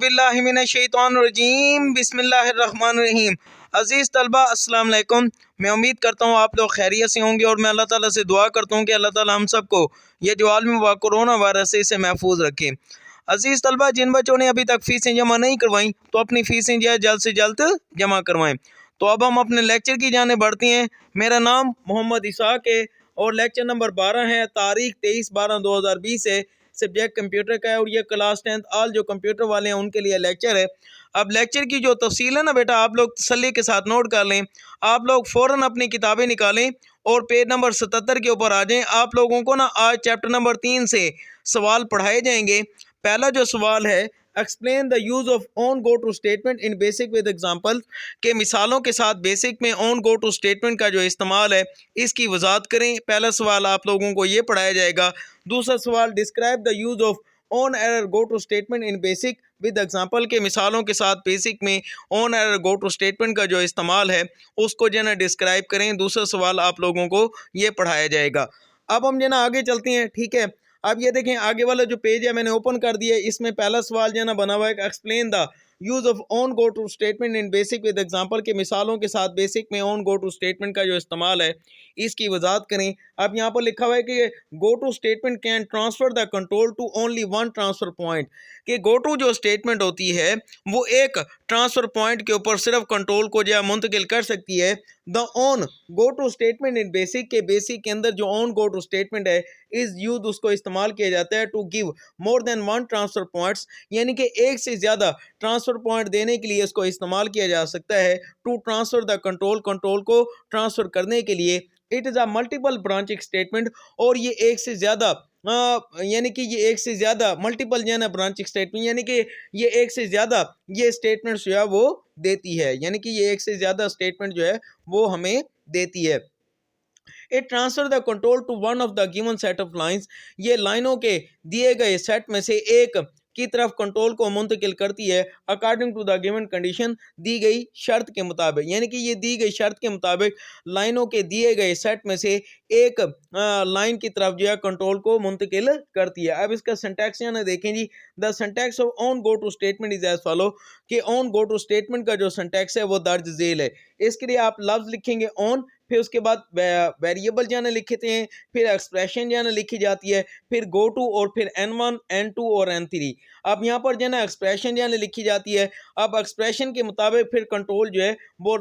बिस्मिल्लाहिमिनश्शैतानिर्रजीम बिस्मिल्लाहिर्रहमानिर्रहीम। अज़ीज़ तलबा अस्सलाम वालेकुम। मैं उम्मीद करता हूँ आप लोग खैरियत से होंगे और मैं अल्लाह ताला से दुआ करता हूँ कि अल्लाह ताला हम सबको ये जो आलमी व कोरोना वायरस से महफूज रखे। अज़ीज़ तलबा, जिन बच्चों ने अभी तक फ़ीसें जमा नहीं करवाई तो अपनी फ़ीसें जो है जल्द से जल्द जमा करवाएँ। तो अब हम अपने लेक्चर की जाने बढ़ते हैं। मेरा नाम मोहम्मद इसाक है और लेक्चर नंबर 12 है। तारीख 23/12/2020 है। सब्जेक्ट कंप्यूटर का है और ये क्लास 10th ऑल जो कंप्यूटर वाले हैं उनके लिए लेक्चर है। अब लेक्चर की जो तफसील है ना बेटा, आप लोग तसल्ली के साथ नोट कर लें। आप लोग फ़ौरन अपनी किताबें निकालें और पेज नंबर 77 के ऊपर आ जाएं। आप लोगों को ना आज चैप्टर नंबर 3 से सवाल पढ़ाए जाएंगे। पहला जो सवाल है, explain the use of on go to statement in BASIC with example, के मिसालों के साथ बेसिक में ऑन गो टू स्टेटमेंट का जो इस्तेमाल है इसकी वजाहत करें। पहला सवाल आप लोगों को ये पढ़ाया जाएगा। दूसरा सवाल, describe the use of on error go to statement in BASIC with example, के मिसालों के साथ बेसिक में on error go to statement का जो इस्तेमाल है उसको जो है ना डिस्क्राइब करें। दूसरा सवाल आप लोगों को ये पढ़ाया जाएगा। अब हम जो है ना आगे चलते हैं, ठीक है। अब ये देखें आगे वाला जो पेज है मैंने ओपन कर दिया है। इसमें पहला सवाल जो है ना बना हुआ है, explain the use of on go to statement in BASIC with example, के मिसालों के साथ बेसिक में ऑन गो टू स्टेटमेंट का जो इस्तेमाल है इसकी वजाहत करें। अब यहाँ पर लिखा हुआ है कि go to statement can transfer the control to only one transfer point, कि गो टू जो स्टेटमेंट होती है वो एक ट्रांसफर पॉइंट के ऊपर सिर्फ कंट्रोल को जो है मुंतकिल कर सकती है। The on go to statement in BASIC, के बेसिक के अंदर जो ऑन गो टू स्टेटमेंट है इस यूज उसको इस्तेमाल किया जाता है to give more than one transfer points, यानी कि एक से ज़्यादा ट्रांसफर पॉइंट देने के लिए इसको इस्तेमाल किया जा सकता है। To transfer the control, control को ट्रांसफर करने के लिए। It is a multiple branching statement, और ये एक से ज़्यादा यानी कि ये एक से ज़्यादा मल्टीपल जो है ना ब्रांचिंग स्टेटमेंट, यानी कि ये एक से ज़्यादा ये स्टेटमेंट जो है वो देती है, यानी कि ये एक से ज़्यादा स्टेटमेंट जो है वो हमें देती है। It transfer the control to one of the given set of lines, ये लाइनों के दिए गए सेट में से एक की तरफ कंट्रोल को मुंतकिल करती है। According to the given condition, दी गई शर्त के मुताबिक, यानी कि ये दी गई शर्त के मुताबिक लाइनों के दिए गए सेट में से एक लाइन की तरफ जो है कंट्रोल को मुंतकिल करती है। अब इसका सिंटैक्स यहाँ देखें जी। The syntax of on go to statement is as follow, कि ऑन गो टू स्टेटमेंट का जो सिंटैक्स है वो दर्ज झेल है। इसके लिए आप लफ्ज लिखेंगे ऑन, फिर उसके बाद वेरिएबल जो है लिखते हैं, फिर एक्सप्रेशन जो है लिखी जाती है, फिर गो टू और फिर n1 n2 और n3। अब यहाँ पर जो है ना एक्सप्रेशन जो है लिखी जाती है। अब एक्सप्रेशन के मुताबिक फिर कंट्रोल जो है वो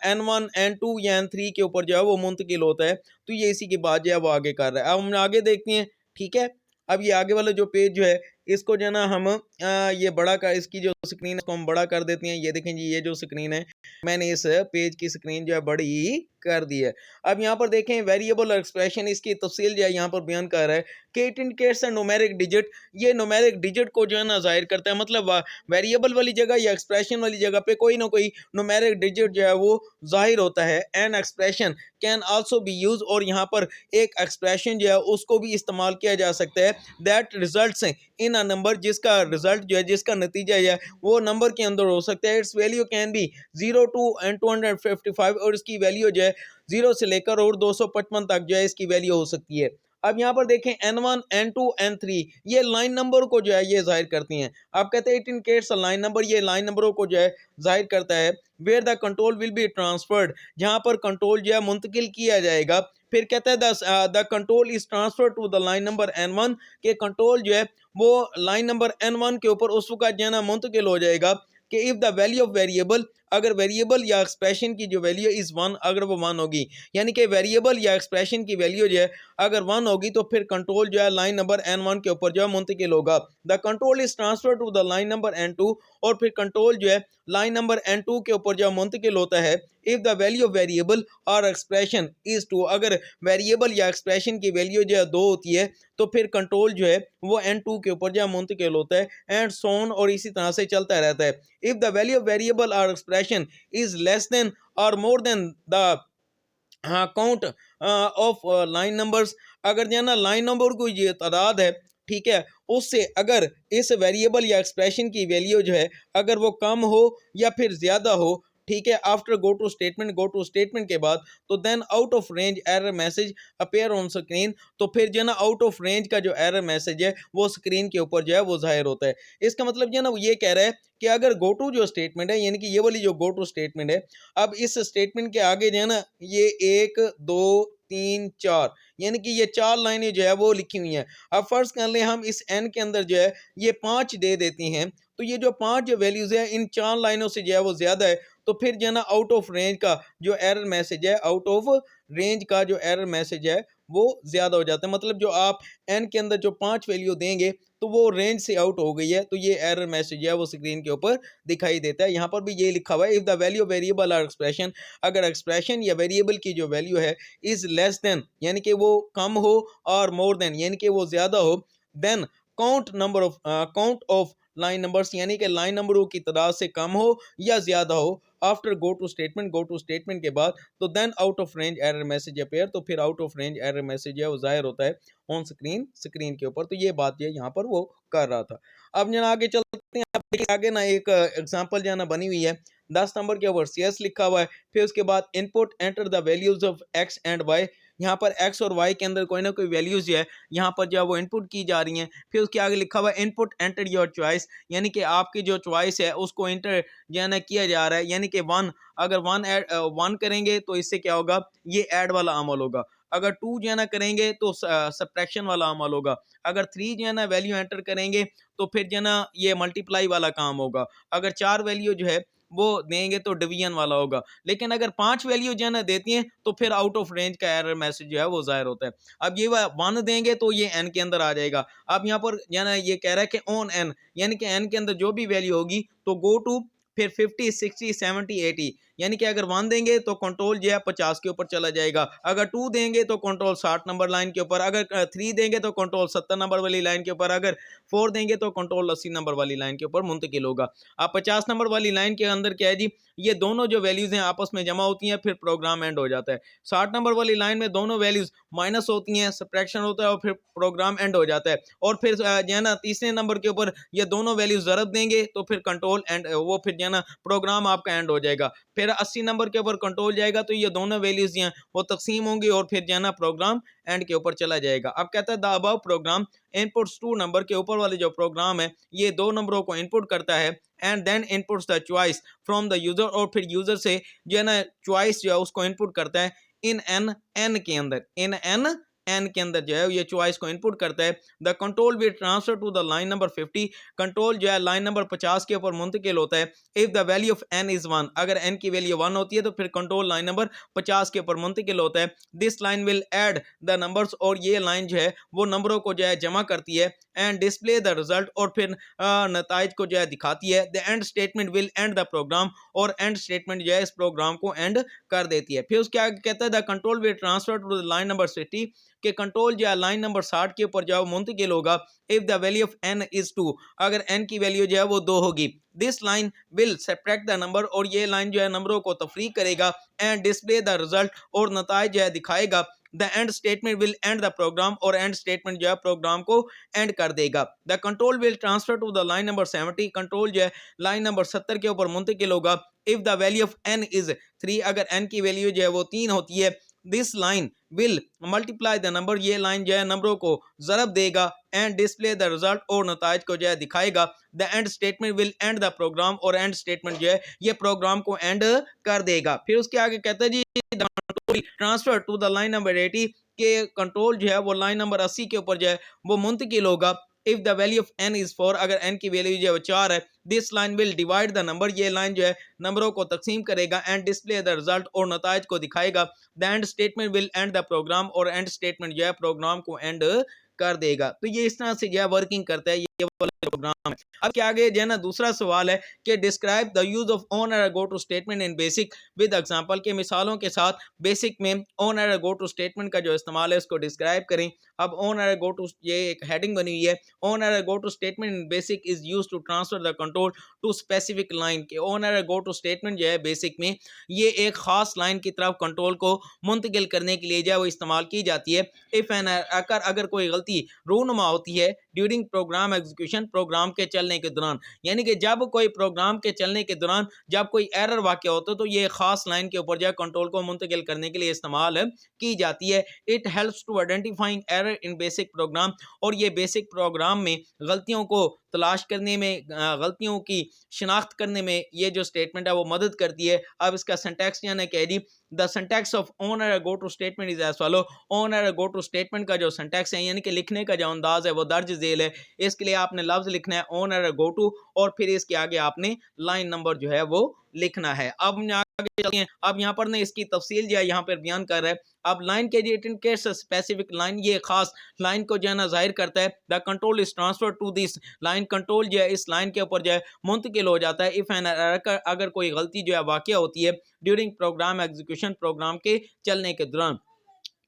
n1 n2 या n3 के ऊपर जो है वो मुंतकिल होता है। तो ये इसी की बात जो है वो आगे कर रहा है। अब हम आगे देखते हैं, ठीक है। अब ये आगे वाला जो पेज जो है इसको जो है ना हम ये बड़ा कर, इसकी जो स्क्रीन है इसको हम बड़ा कर देते हैं। ये देखें जी, ये जो स्क्रीन है मैंने इस पेज की स्क्रीन जो है बड़ी कर दी है। अब यहाँ पर देखें वेरिएबल और एक्सप्रेशन, इसकी तफसील जो है यहाँ पर बयान कर रहा है कि it indicates a numeric digit, ये न्यूमेरिक डिजिट को जो है ना जाहिर करता है। मतलब वेरिएबल वाली जगह या एक्सप्रेशन वाली जगह पे कोई ना कोई न्यूमेरिक डिजिट जो है वो जाहिर होता है। An expression can also be use, और यहाँ पर एक एक्सप्रेशन जो है उसको भी इस्तेमाल किया जा सकता है। That results in a number, जिसका रिजल्ट जो है जिसका नतीजा जो है वो नंबर के अंदर हो सकता है। It's value can be 0 to n255, और इसकी वैल्यू जो है 0 से लेकर और 255 तक जो है इसकी वैल्यू हो सकती है। अब यहाँ पर देखें n1 n2 n3 ये लाइन नंबर को जो है ये जाहिर करती हैं। आप कहते हैं 18 केट्स लाइन नंबर, ये लाइन नंबरों को जो है जाहिर करता है। Where the control will be transferred, जहाँ पर कंट्रोल जो है मुंतकिल किया जाएगा। फिर कहता है the control is transfer to the line number n1, के कंट्रोल जो है वो लाइन नंबर n1 के ऊपर उस वक्त जो है ना मुंतकिल हो जाएगा कि if the value of variable, अगर वेरिएबल या एक्सप्रेशन की जो वैल्यू इज़ 1, अगर वो 1 होगी, यानी कि वेरिएबल या एक्सप्रेशन की वैल्यू जो है अगर 1 होगी तो फिर कंट्रोल जो है लाइन नंबर n1 के ऊपर जो है मुंतकिल होगा। The control is transfer to the line number n2, और फिर कंट्रोल जो है लाइन नंबर n2 के ऊपर जो मुंतकिल होता है। If the value of variable और एक्सप्रेशन इज़ 2, अगर वेरिएबल या एक्सप्रेशन की वैल्यू जो है 2 होती है तो फिर कंट्रोल जो है वो n2 के ऊपर जो मुंतकिल होता है। एंड सोन, और इसी तरह से चलता रहता है। If the value of variable और एक्सप्रेशन इज लेस देन और more than the count of line numbers, अगर जो है ना लाइन नंबर को ये तादाद है, ठीक है, उससे अगर इस वेरिएबल या एक्सप्रेशन की वैल्यू जो है अगर वो कम हो या फिर ज़्यादा हो, ठीक है, आफ्टर गो टू स्टेटमेंट के बाद तो then out of range error message appear on screen, तो फिर जो है ना आउट ऑफ रेंज का जो एरर मैसेज है वो स्क्रीन के ऊपर जो है वो जाहिर होता है। इसका मतलब जो है ना वो ये कह रहा है कि अगर गो टू जो स्टेटमेंट है, यानी कि ये वाली जो गो टू स्टेटमेंट है, अब इस स्टेटमेंट के आगे जो है ना ये 1 2 3 4 यानी कि ये 4 लाइनें जो है वो लिखी हुई हैं। अब फर्ज कर लें हम इस एन के अंदर जो है ये 5 दे देती हैं, तो ये जो 5 जो वैल्यूज है इन 4 लाइनों से जो है वो ज्यादा है, तो फिर जो है ना आउट ऑफ रेंज का जो एरर मैसेज है, आउट ऑफ रेंज का जो एरर मैसेज है वो ज्यादा हो जाता है। मतलब जो आप एन के अंदर जो 5 वैल्यू देंगे तो वो रेंज से आउट हो गई है, तो ये एरर मैसेज है वो स्क्रीन के ऊपर दिखाई देता है। यहाँ पर भी ये लिखा हुआ है, इफ द वैल्यू वेरिएबल और एक्सप्रेशन, अगर एक्सप्रेशन या वेरिएबल की जो वैल्यू है इज लेस देन, यानी कि वो कम हो, और मोर देन यानी कि वो ज्यादा हो, then count of line numbers, यानी कि लाइन नंबरों की तादाद से कम हो या ज्यादा हो, आफ्टर गो टू स्टेटमेंट के बाद, तो then out of range error message appear, तो फिर out of range error message है वो जाहिर होता है ऑन स्क्रीन के ऊपर। तो ये बात जो है यहाँ पर वो कर रहा था। अब जो आगे चलते हैं, अब देखिए आगे ना एक एग्जांपल जो है ना बनी हुई है, 10 नंबर के ऊपर CS लिखा हुआ है, फिर उसके बाद input enter the values of x and y, यहाँ पर एक्स और वाई के अंदर कोई ना कोई वैल्यूज जो है यहाँ पर जो है वो इनपुट की जा रही हैं। फिर उसके आगे लिखा हुआ है इनपुट एंटर योर चॉइस, यानी कि आपकी जो चॉइस है उसको इंटर जो है ना किया जा रहा है, यानी कि वन, अगर वन करेंगे तो इससे क्या होगा, ये ऐड वाला अमल होगा, अगर 2 जो है ना करेंगे तो सब्ट्रैक्शन वाला अमल होगा, अगर 3 जो है ना वैल्यू एंटर करेंगे तो फिर जो है ना ये मल्टीप्लाई वाला काम होगा, अगर 4 वैल्यू जो है वो देंगे तो डिवीजन वाला होगा, लेकिन अगर 5 वैल्यू जो है ना देती हैं तो फिर आउट ऑफ रेंज का एरर मैसेज जो है वो जाहिर होता है। अब ये 1 देंगे तो ये एन के अंदर आ जाएगा। अब यहाँ पर जो है ना ये कह रहा है कि ऑन एन, यानी कि एन के अंदर जो भी वैल्यू होगी तो गो टू, फिर 50 60 70 80, यानी कि अगर 1 देंगे तो कंट्रोल जो है 50 के ऊपर चला जाएगा, अगर 2 देंगे तो कंट्रोल 60 नंबर लाइन के ऊपर, अगर 3 देंगे तो कंट्रोल 70 नंबर वाली लाइन के ऊपर, अगर 4 देंगे तो कंट्रोल 80 नंबर वाली लाइन के ऊपर मुंतकिल होगा। अब 50 नंबर वाली लाइन के अंदर क्या है जी, ये दोनों जो वैल्यूज हैं आपस में जमा होती हैं, फिर प्रोग्राम एंड हो जाता है। 60 नंबर वाली लाइन में दोनों वैल्यूज माइनस होती हैं, सब्ट्रैक्शन होता है और फिर प्रोग्राम एंड हो जाता है। और फिर जो है ना तीसरे नंबर के ऊपर ये दोनों वैल्यूज ज़रब देंगे तो फिर कंट्रोल एंड, वो फिर जो है ना प्रोग्राम आपका एंड हो जाएगा। फिर 80 नंबर के ऊपर कंट्रोल जाएगा तो ये दोनों वैल्यूज हैं वो तकसीम होंगी और फिर जो है ना प्रोग्राम एंड के ऊपर चला जाएगा। अब कहता है the above program inputs 2 number के ऊपर वाले जो प्रोग्राम है ये 2 नंबरों को इनपुट करता है, and then inputs the choice from the user, और फिर यूजर से जो है ना चॉइस जो है उसको इनपुट करता है इन एन के अंदर, इन एन के अंदर जो है ये चॉइस को इनपुट करता है। The control will transfer to the line number 50, control जो है लाइन नंबर 50 के ऊपर मुंतकिल होता है। If the value of N is 1, अगर एन की वैल्यू 1 होती है तो फिर कंट्रोल लाइन नंबर 50 के ऊपर मुंतकिल होता है। This line will add the numbers, और ये लाइन जो है वो नंबरों को जो है जमा करती है, एंड डिस्प्ले द रिजल्ट, और फिर नताइज को जो है दिखाती है। The end statement will end the program, और एंड स्टेटमेंट जो है इस प्रोग्राम को एंड कर देती है। फिर उसके आगे कहता है the control will transfer to the line number 60, के कंट्रोल जो है लाइन नंबर 60 के ऊपर जो मुंतकिल होगा। If the value of N is 2, अगर एन की वैल्यू जो है वो 2 होगी। This line will subtract the number, और ये लाइन जो है नंबरों को तफरीक करेगा, एंड डिस्प्ले द रिजल्ट, और नताइज जो है दिखाएगा। The end statement will end the program, और एंड स्टेटमेंट जो है प्रोग्राम को एंड कर देगा। The control will transfer to the line number 70, कंट्रोल जो है लाइन नंबर 70 के ऊपर मुंतकिल होगा। If the value of N is 3, अगर एन की वैल्यू जो है वो 3 होती है। This line will multiply the number, ये लाइन जो है नंबरों को ज़रब देगा, एंड डिस्प्ले द रिजल्ट, और नताइज को जो है दिखाएगा। The end statement will end the program, और एंड स्टेटमेंट जो है ये प्रोग्राम को एंड कर देगा। फिर उसके आगे कहता है जी transfer to the line number 80, के कंट्रोल जो है वो लाइन नंबर 80 के ऊपर जो है वो मुंतकिल होगा। If the value of N is 4, अगर एन की वैल्यू जो है वो 4 है। This line will divide the number, ये लाइन जो है नंबरों को तकसीम करेगा, एंड डिस्प्ले द रिजल्ट, और नताइज को दिखाएगा। The end statement will end the program, और एंड स्टेटमेंट जो है प्रोग्राम को एंड कर देगा। तो ये इस तरह से जो है वर्किंग करता है ये वाला प्रोग्राम है। अब क्या आगे जो है ना दूसरा सवाल है कि describe the use of on error go to statement in BASIC with example, के मिसालों के साथ बेसिक में on error go to statement का जो इस्तेमाल है उसको डिस्क्राइब करें। अब ऑन एरर गो टू, ये एक हेडिंग बनी हुई है, on error go to statement in BASIC is used to transfer the control to specific line, के on error go to statement जो है बेसिक में ये एक खास लाइन की तरफ कंट्रोल को मुंतकिल करने के लिए जो है वो इस्तेमाल की जाती है। इफ एन अगर कोई गलती गलती रूनुमा होती है ड्यूरिंग प्रोग्राम एग्जीक्यूशन, प्रोग्राम के चलने के दौरान। यानी कि जब कोई प्रोग्राम के चलने के दौरान जब कोई एरर वाक़या होता है तो ये ख़ास लाइन के ऊपर जो है कंट्रोल को मुंतकिल करने के लिए इस्तेमाल की जाती है। It helps to identifying error in BASIC program, और ये बेसिक प्रोग्राम में गलतियों को तलाश करने में, गलतियों की शिनाख्त करने में ये जो स्टेटमेंट है वो मदद करती है। अब इसका सिंटैक्स यानी कि जी the syntax of on error go to statement is as follow. On error go to statement का जो सिंटैक्स है यानी कि लिखने का जो अंदाज है वो दर्ज झेल है। इसके लिए आपने लफ्ज लिखना है ऑन एरर गो टू, और फिर इसके आगे आपने लाइन नंबर जो है वो लिखना है। अब आगे चलते हैं। अब यहाँ पर ने इसकी तफसील जो है यहाँ पर बयान कर रहा है। अब लाइन के जी इट इंडिकेट्स स्पेसिफिक लाइन, ये खास लाइन को जो है ना जाहिर करता है। The control is transfer to this line, control जो है इस लाइन के ऊपर जो है मुंतकिल हो जाता है। इफ एन एरर, अगर कोई गलती जो है वाक़या होती है ड्यूरिंग प्रोग्राम एग्जीक्यूशन, प्रोग्राम के चलने के दौरान।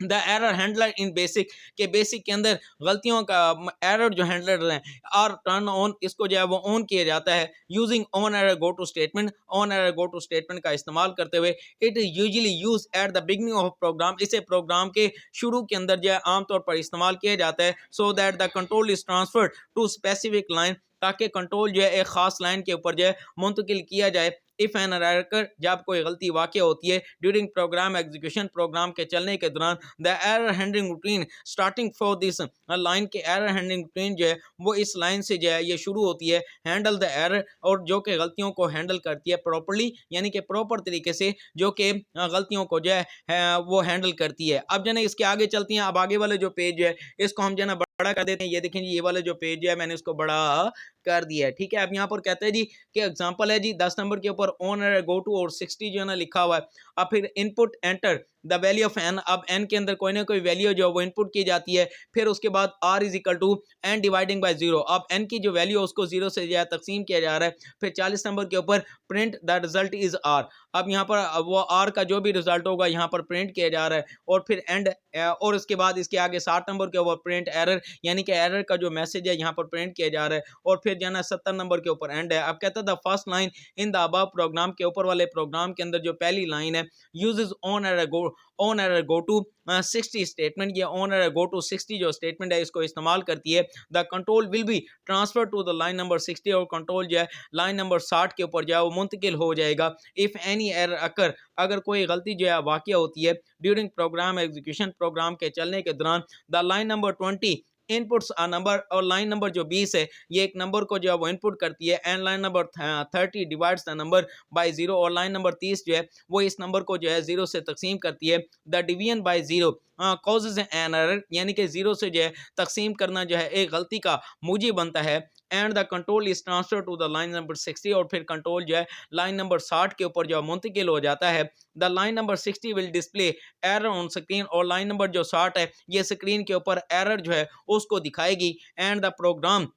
The error handler in BASIC, के बेसिक के अंदर गलतियों का एरर जो हैंडलर हैं और टर्न ऑन, इसको जो है वो ऑन किया जाता है using on error go to statement, on error go to statement का इस्तेमाल करते हुए। It is usually use at the beginning of program, इसे प्रोग्राम के शुरू के अंदर जो है आमतौर पर इस्तेमाल किया जाता है। So that the control is transferred to specific line, ताकि कंट्रोल जो है एक खास लाइन के ऊपर जो है मुंतकिल किया जाए। इफ एन एरर, जब कोई गलती वाक़या होती है ड्यूरिंग प्रोग्राम एग्जीक्यूशन, प्रोग्राम के चलने के दौरान। The error handling routine starting for this line, के एरर हैंडलिंग रूटीन जो है वो इस लाइन से जो है ये शुरू होती है। हैंडल द एरर, और जो कि गलतियों को हैंडल करती है प्रॉपर्ली, यानी कि प्रॉपर तरीके से जो कि गलतियों को जो है वो हैंडल करती है। अब जो है इसके आगे चलती हैं। अब आगे वाले जो पेज है इसको हम जो है ना बड़ा कर देते हैं। ये देखें जी, ये वाला जो पेज है मैंने इसको बड़ा कर दिया है। ठीक है, अब यहाँ पर कहते हैं जी कि एग्जांपल है जी 10 नंबर के ऊपर ऑन एरर गो टू और 60 जो है ना लिखा हुआ है। अब फिर input enter the value of N, अब एन के अंदर कोई ना कोई वैल्यू जो है वो इनपुट की जाती है। फिर उसके बाद R is equal to N dividing by zero, अब एन की जो वैल्यू है उसको जीरो से जो है तकसीम किया जा रहा है। फिर 40 नंबर के ऊपर print the result is R, अब यहाँ पर वो आर का जो भी रिजल्ट होगा यहाँ पर प्रिंट किया जा रहा है। और फिर एंड, और उसके बाद इसके आगे 60 नंबर के ऊपर प्रिंट एरर, यानी कि एरर का जो मैसेज है यहाँ पर प्रिंट किया जा रहा है। और फिर जो है ना 70 नंबर के ऊपर एंड है। अब कहता है the first line in the above program, के ऊपर वाले प्रोग्राम के अंदर जो पहली लाइन है uses on error go to 60 statement, ये ऑन एरर गो टू 60 जो स्टेटमेंट है इसको इस्तेमाल करती है। The control will be transfer to the line number 60, और कंट्रोल जो है लाइन नंबर 60 के ऊपर जो है वो मुंतकिल हो जाएगा। इफ एनी एरर अकर, अगर कोई गलती जो है वाक़या होती है ड्यूरिंग प्रोग्राम एग्जीक्यूशन, प्रोग्राम के चलने के दौरान। The line number 20 inputs a number, और लाइन नंबर जो 20 है ये एक नंबर को जो है वो इनपुट करती है। And line number 30 divides the number by zero, और लाइन नंबर 30 जो है वो इस नंबर को जो है जीरो से तकसीम करती है। The division by zero causes an error, यानी कि जीरो से जो है तकसीम करना जो है एक गलती का मूजिब बनता है। And the control is transfer to the line number 60, और फिर कंट्रोल जो है लाइन नंबर 60 के ऊपर जो मुंतकिल हो जाता है। The line number 60 will display error on screen, और लाइन नंबर जो 60 है ये स्क्रीन के ऊपर एरर जो है उसको दिखाएगी। And the program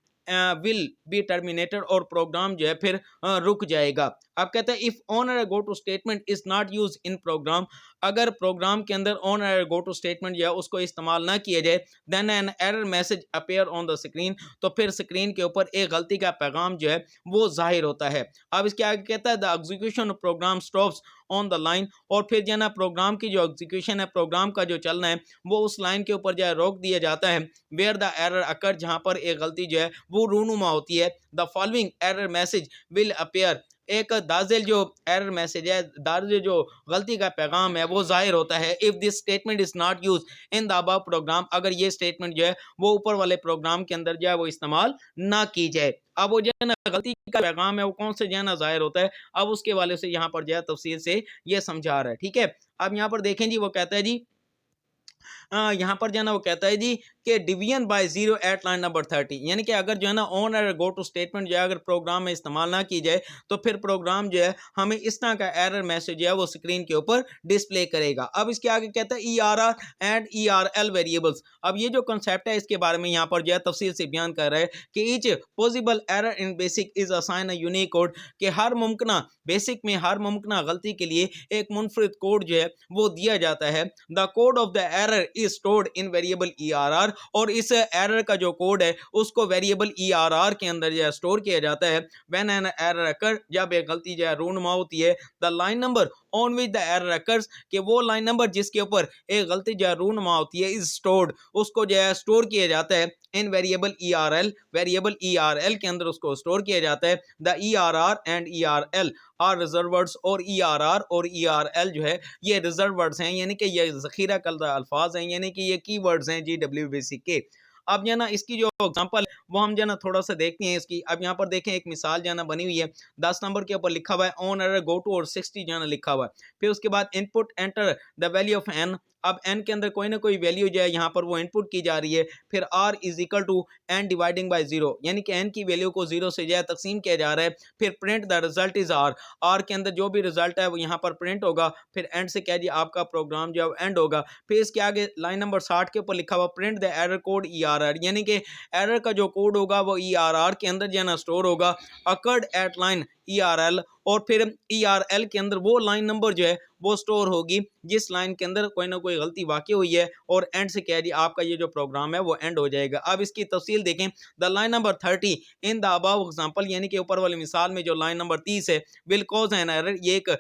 will be terminated, और प्रोग्राम जो है फिर रुक जाएगा। अब कहते हैं if on error go to statement is not use in program, अगर प्रोग्राम के अंदर on error go to statement जो है उसको इस्तेमाल ना किया जाए, then an error message appear on the screen, तो फिर स्क्रीन के ऊपर एक गलती का पैगाम जो है वो जाहिर होता है। अब इसके आगे कहता है the execution of program stops on the line, और फिर जो ना प्रोग्राम की जो एग्जीक्यूशन है, प्रोग्राम का जो चलना है वो उस लाइन के ऊपर जो है रोक दिया जाता है। वेयर द एरर अकर, जहाँ पर एक गलती जो है वो रूनुमा होती है। The following error message will appear, एक दाजिल जो एरर मैसेज है, दाजिल जो गलती का पैगाम है वो जाहिर होता है। If this statement is not use in the above program, अगर ये स्टेटमेंट जो है वो ऊपर वाले प्रोग्राम के अंदर जो है वो इस्तेमाल ना की जाए। अब वो जो है ना गलती का पैगाम है वो कौन से जो है ना जाहिर होता है, अब उसके वाले से यहाँ पर जो है तफसील से ये समझा रहा है। ठीक है, अब यहाँ पर देखें जी, वो कहता है जी यहाँ पर जो है ना वो कहता है जी कि division by zero at line number 30, यानी कि अगर जो है ना on error go to statement जो है अगर प्रोग्राम में इस्तेमाल ना की जाए तो फिर प्रोग्राम जो है हमें इस तरह का एरर मैसेज जो है वो स्क्रीन के ऊपर डिस्प्ले करेगा। अब इसके आगे कहता है ERR एंड ERL वेरिएबल्स। अब ये जो कंसेप्ट है इसके बारे में यहाँ पर जो है तफसील से बयान कर रहा है कि each possible error in BASIC is assign a unique code, कि हर मुमकिन बेसिक में हर मुमकिन गलती के लिए एक मुनफरिद कोड जो है वो दिया जाता है। The code of the error is stored in variable ERR, और इस एरर का जो कोड है उसको वेरिएबल ERR के अंदर जो है स्टोर किया जाता है। व्हेन एन एरर अकर, जब एक गलती जो है रूनुमा होती है, the line number on which the error occurs, कि वो लाइन नंबर जिसके ऊपर एक गलती जो है रूनुमा होती है, इज स्टोर्ड, उसको जो है स्टोर किया जाता है in variable ERL, variable ERL के अंदर उसको स्टोर किया जाता है। The ERR and ERL are reserve words, और ERR और ERL जो है ये रिजर्व वर्ड्स हैं, यानी कि ये जखीरा करदा अल्फाज हैं, यानी कि ये की वर्ड्स हैं GWBC के। अब जो ना इसकी जो एग्जांपल वो हम जो ना थोड़ा सा देखते हैं इसकी। अब यहाँ पर देखें एक मिसाल जो ना बनी हुई है, 10 नंबर के ऊपर लिखा हुआ है ऑन एरर गो टू, और 60 जो ना लिखा हुआ है। फिर उसके बाद input enter the value of N, अब एन के अंदर कोई ना कोई वैल्यू जो है यहाँ पर वो इनपुट की जा रही है। फिर R is equal to N dividing by 0, यानी कि एन की वैल्यू को 0 से जो है तकसीम किया जा रहा है। फिर print the result is R, R के अंदर जो भी रिजल्ट है वो यहाँ पर प्रिंट होगा। फिर एंड से क्या जी आपका प्रोग्राम जो है एंड होगा। फिर इसके आगे लाइन नंबर 60 के ऊपर लिखा हुआ print the error code ERR, यानी कि एरर का जो कोड होगा वो ERR के अंदर जो है ना स्टोर होगा, अकर्ड एट लाइन ERL, और फिर ERL के अंदर वो लाइन नंबर जो है वो स्टोर होगी जिस लाइन के अंदर कोई ना कोई गलती वाकई हुई है, और एंड से कह दिया आपका ये जो प्रोग्राम है वो एंड हो जाएगा। अब इसकी तफसील देखें, the line number 30 in the above example, यानी कि ऊपर वाली मिसाल में जो लाइन नंबर 30 है, विल कॉज एन एरर, ये एक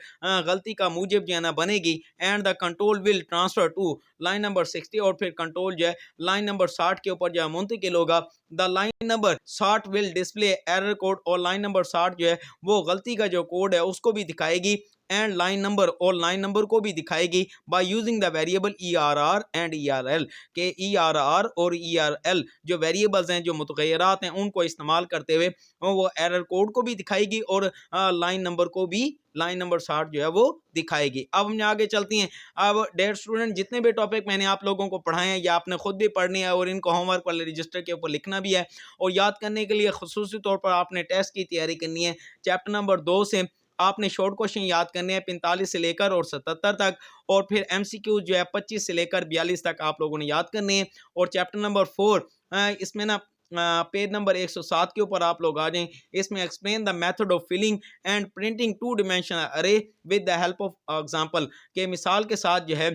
गलती का मूजब जो है ना बनेगी। And the control will transfer to line number 60, और फिर कंट्रोल जो है लाइन नंबर 60 के ऊपर जो है मुंतकिल होगा। The line number 60 will display error code, और लाइन नंबर 60 जो है वो गलती का जो कोड है उसको भी दिखाएगी, एंड लाइन नंबर, और लाइन नंबर को भी दिखाएगी by using the variable ERR and ERL, के ERR और ERL जो वेरिएबल्स हैं, जो मुतगय्यरात हैं, उनको इस्तेमाल करते हुए वो एरर कोड को भी दिखाएगी और लाइन नंबर को भी, लाइन नंबर 60 जो है वो दिखाएगी। अब हम आगे चलती हैं। अब डेयर स्टूडेंट, जितने भी टॉपिक मैंने आप लोगों को पढ़ाए हैं या आपने खुद भी पढ़ने है, और इनको होमवर्क वाले रजिस्टर के ऊपर लिखना भी है, और याद करने के लिए खुसूसी तौर पर आपने टेस्ट की तैयारी करनी है। चैप्टर नंबर 2 से आपने शॉर्ट क्वेश्चन याद करने हैं 45 से लेकर और 77 तक, और फिर MCQ जो है 25 से लेकर 42 तक आप लोगों ने याद करने हैं। और चैप्टर नंबर 4 इसमें ना पेज नंबर 107 के ऊपर आप लोग आ जाएं। इसमें explain the method of filling and printing 2 dimensional array with the help of example, के मिसाल के साथ जो है,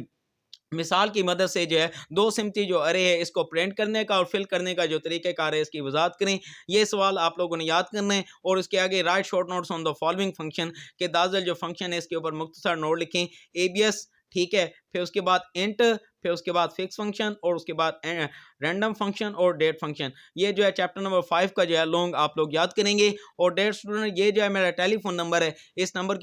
मिसाल की मदद से जो है 2 सिमती जो अरे है इसको प्रिंट करने का और फिल करने का जो तरीक़ेकार है इसकी वजाहत करें। ये सवाल आप लोगों ने याद करना है। और इसके आगे right short notes on the following function, के दाज़िल जो फंक्शन है इसके ऊपर मुख्तसर नोट लिखें, ABS, ठीक है। फिर उसके बाद इंट, फिर उसके बाद फिक्स फंक्शन, और उसके बाद रैंडम फंक्शन और डेट फंक्शन। ये जो है चैप्टर नंबर 5 का जो है लॉन्ग आप लोग याद करेंगे। और डेयर स्टूडेंट, ये जो है मेरा टेलीफोन नंबर है, इस नंबर के